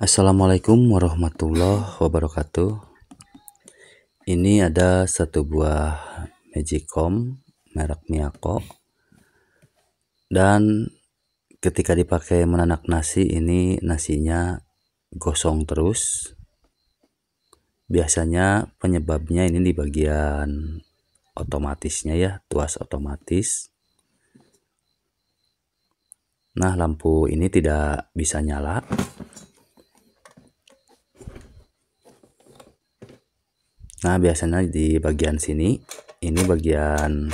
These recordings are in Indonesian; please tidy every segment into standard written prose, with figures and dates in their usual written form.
Assalamualaikum warahmatullahi wabarakatuh. Ini ada satu buah Magicom merek Miyako, dan ketika dipakai menanak nasi ini nasinya gosong terus. Biasanya penyebabnya ini di bagian otomatisnya ya, tuas otomatis. Nah, lampu ini tidak bisa nyala. Nah, biasanya di bagian sini, ini bagian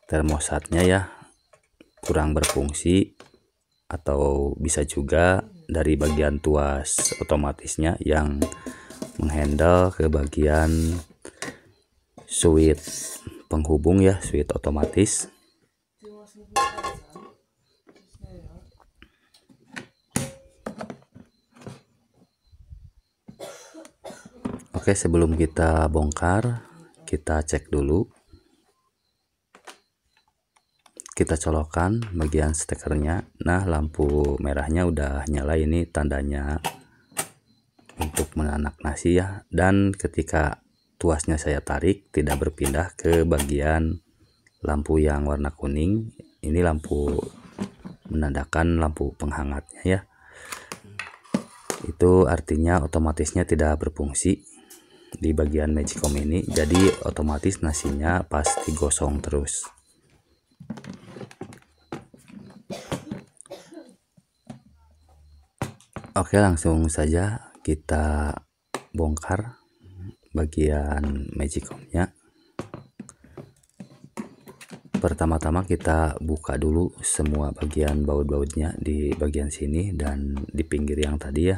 termostatnya ya kurang berfungsi, atau bisa juga dari bagian tuas otomatisnya yang menghandle ke bagian switch penghubung ya, switch otomatis. Oke, sebelum kita bongkar, kita cek dulu. Kita colokkan bagian stekernya. Nah, lampu merahnya udah nyala, ini tandanya untuk menanak nasi ya. Dan ketika tuasnya saya tarik, tidak berpindah ke bagian lampu yang warna kuning. Ini lampu menandakan lampu penghangatnya ya. Itu artinya otomatisnya tidak berfungsi di bagian Magicom ini, jadi otomatis nasinya pasti gosong terus. Oke, langsung saja kita bongkar bagian Magicomnya. Pertama-tama kita buka dulu semua bagian baut-bautnya di bagian sini dan di pinggir yang tadi ya.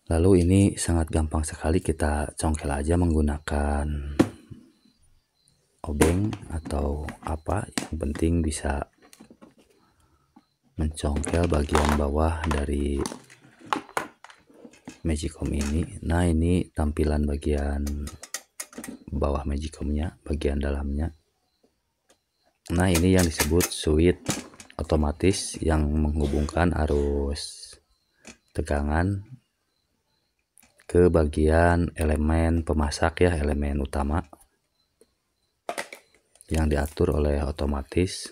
Lalu ini sangat gampang sekali, kita congkel aja menggunakan obeng atau apa, yang penting bisa mencongkel bagian bawah dari Magicom ini. Nah, ini tampilan bagian bawah Magicomnya, bagian dalamnya. Nah, ini yang disebut switch otomatis yang menghubungkan arus tegangan ke bagian elemen pemasak ya, elemen utama yang diatur oleh otomatis.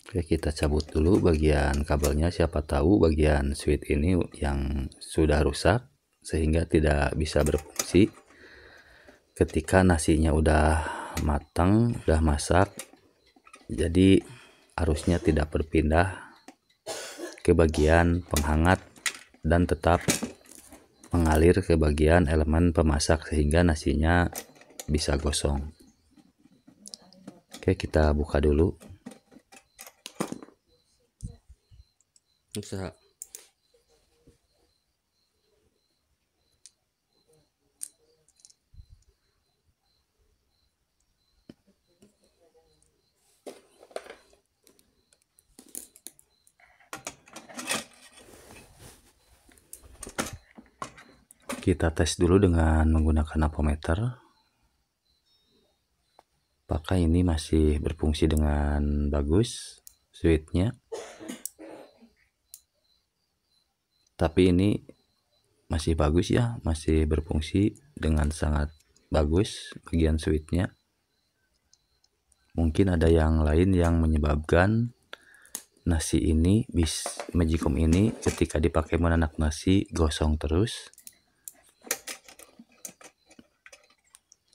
Oke, kita cabut dulu bagian kabelnya, siapa tahu bagian switch ini yang sudah rusak sehingga tidak bisa berfungsi. Ketika nasinya udah matang, udah masak, jadi arusnya tidak berpindah ke bagian penghangat dan tetap mengalir ke bagian elemen pemasak sehingga nasinya bisa gosong. Oke, kita buka dulu. Bisa. Kita tes dulu dengan menggunakan ampermeter. Apakah ini masih berfungsi dengan bagus switchnya? Tapi ini masih bagus ya, masih berfungsi dengan sangat bagus bagian switchnya. Mungkin ada yang lain yang menyebabkan nasi ini, Magicom ini ketika dipakai menanak nasi gosong terus.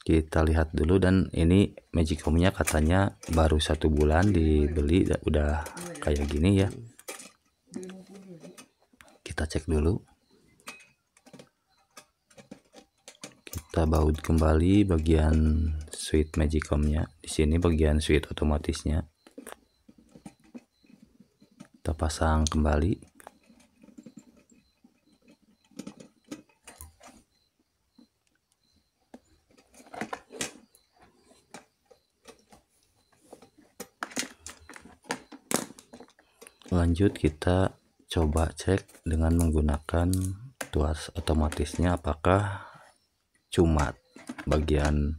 Kita lihat dulu, dan ini Magicomnya katanya baru 1 bulan dibeli udah kayak gini ya. Kita cek dulu. Kita baut kembali bagian switch Magicomnya. Di sini bagian switch otomatisnya. Kita pasang kembali. Lanjut kita coba cek dengan menggunakan tuas otomatisnya apakah cuma bagian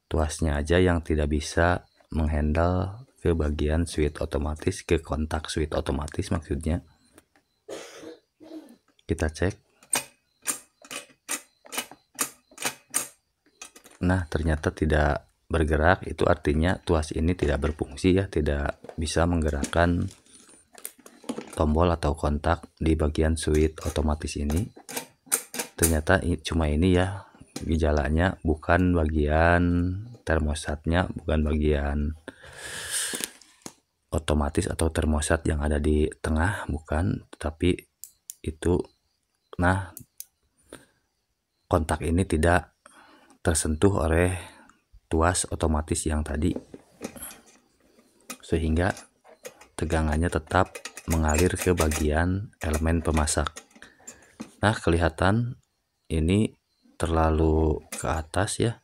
tuasnya aja yang tidak bisa menghandle ke bagian switch otomatis, ke kontak switch otomatis maksudnya. Kita cek. Nah, ternyata tidak bergerak. Itu artinya tuas ini tidak berfungsi ya, tidak bisa menggerakkan tombol atau kontak di bagian switch otomatis ini. Ternyata cuma ini ya gejalanya, bukan bagian termosatnya, bukan bagian otomatis atau termostat yang ada di tengah, bukan, tapi itu. Nah, kontak ini tidak tersentuh oleh tuas otomatis yang tadi, sehingga tegangannya tetap mengalir ke bagian elemen pemasak. Nah, kelihatan ini terlalu ke atas ya,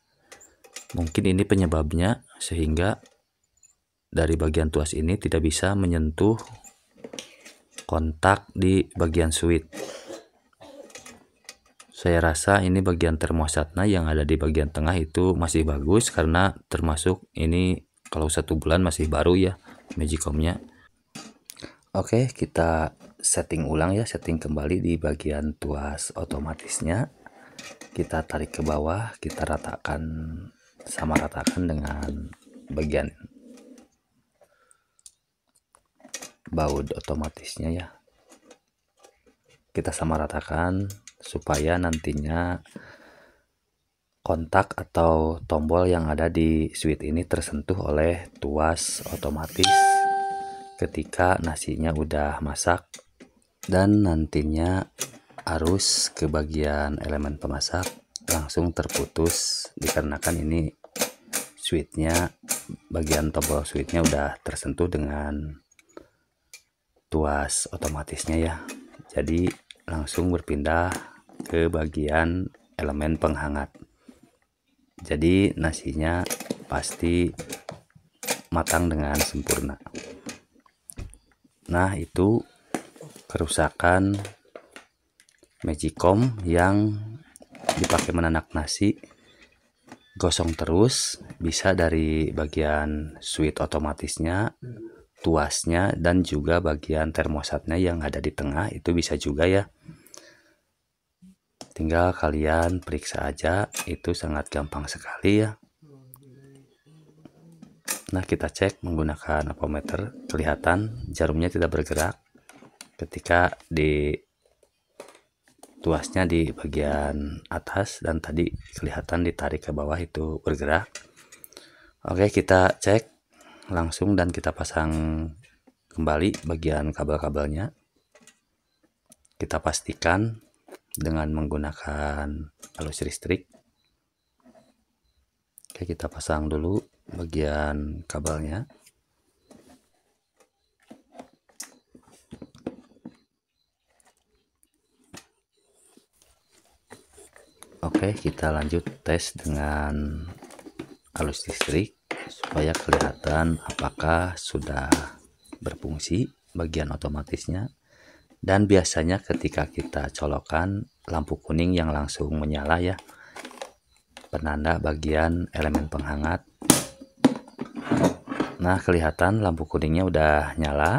mungkin ini penyebabnya, sehingga dari bagian tuas ini tidak bisa menyentuh kontak di bagian switch. Saya rasa ini bagian termostatnya yang ada di bagian tengah itu masih bagus, karena termasuk ini kalau 1 bulan masih baru ya Magicom-nya. Oke, kita setting ulang ya, setting kembali di bagian tuas otomatisnya. Kita tarik ke bawah, kita ratakan, sama ratakan dengan bagian baut otomatisnya ya. Kita sama ratakan supaya nantinya kontak atau tombol yang ada di switch ini tersentuh oleh tuas otomatis ketika nasinya udah masak, dan nantinya arus ke bagian elemen pemasak langsung terputus dikarenakan ini switchnya, bagian tombol switchnya udah tersentuh dengan tuas otomatisnya ya. Jadi langsung berpindah ke bagian elemen penghangat. Jadi nasinya pasti matang dengan sempurna. Nah, itu kerusakan Magicom yang dipakai menanak nasi. Gosong terus, bisa dari bagian switch otomatisnya, tuasnya, dan juga bagian termostatnya yang ada di tengah, itu bisa juga ya. Tinggal kalian periksa aja, itu sangat gampang sekali ya. Nah, kita cek menggunakan apometer, kelihatan jarumnya tidak bergerak ketika di tuasnya di bagian atas, dan tadi kelihatan ditarik ke bawah itu bergerak. Oke, kita cek langsung dan kita pasang kembali bagian kabel-kabelnya. Kita pastikan dengan menggunakan arus listrik. Oke, kita pasang dulu bagian kabelnya. Oke, kita lanjut tes dengan arus listrik supaya kelihatan apakah sudah berfungsi bagian otomatisnya. Dan biasanya ketika kita colokan, lampu kuning yang langsung menyala ya, penanda bagian elemen penghangat. Nah, kelihatan lampu kuningnya udah nyala,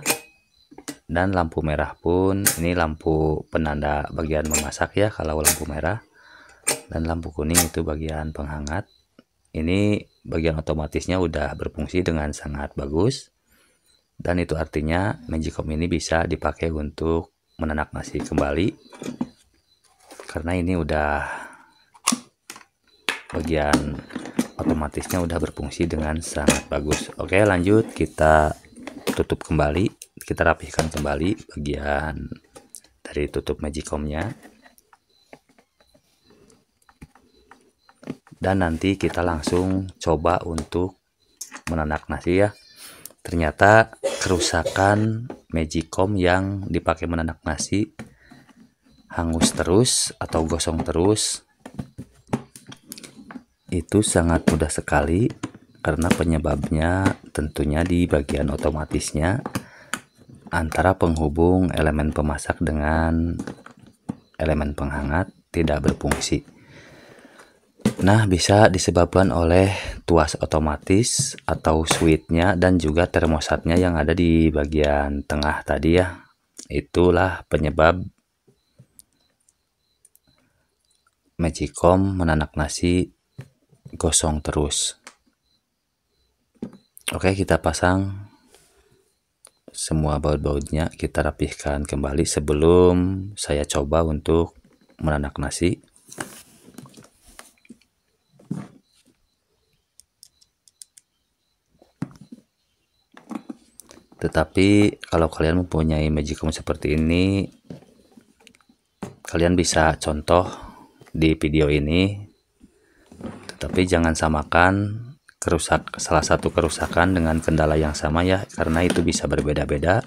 dan lampu merah pun, ini lampu penanda bagian memasak ya kalau lampu merah, dan lampu kuning itu bagian penghangat. Ini bagian otomatisnya udah berfungsi dengan sangat bagus, dan itu artinya Magicom ini bisa dipakai untuk menanak nasi kembali, karena ini udah bagian otomatisnya udah berfungsi dengan sangat bagus. Oke, lanjut kita tutup kembali, kita rapihkan kembali bagian dari tutup Magicom-nya, dan nanti kita langsung coba untuk menanak nasi ya. Ternyata kerusakan Magicom yang dipakai menanak nasi hangus terus atau gosong terus itu sangat mudah sekali, karena penyebabnya tentunya di bagian otomatisnya antara penghubung elemen pemasak dengan elemen penghangat tidak berfungsi. Nah, bisa disebabkan oleh tuas otomatis atau switch-nya dan juga termosatnya yang ada di bagian tengah tadi ya. Itulah penyebab Magicom menanak nasi gosong terus. Oke, kita pasang semua baut-bautnya, kita rapihkan kembali sebelum saya coba untuk menanak nasi. Tetapi kalau kalian mempunyai Magicom seperti ini, kalian bisa contoh di video ini. Tetapi jangan samakan salah satu kerusakan dengan kendala yang sama ya, karena itu bisa berbeda-beda.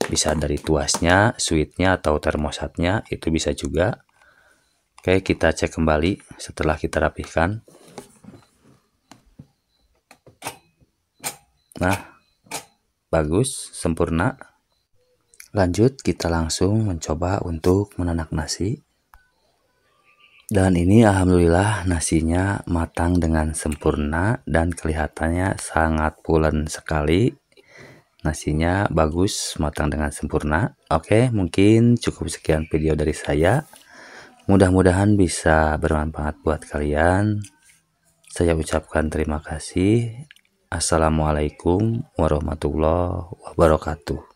Bisa dari tuasnya, switch-nya atau termosatnya, itu bisa juga. Oke, kita cek kembali setelah kita rapihkan. Nah, bagus, sempurna. Lanjut, kita langsung mencoba untuk menanak nasi. Dan ini alhamdulillah nasinya matang dengan sempurna dan kelihatannya sangat pulen sekali. Nasinya bagus, matang dengan sempurna. Oke, mungkin cukup sekian video dari saya. Mudah-mudahan bisa bermanfaat buat kalian. Saya ucapkan terima kasih. Assalamualaikum warahmatullahi wabarakatuh.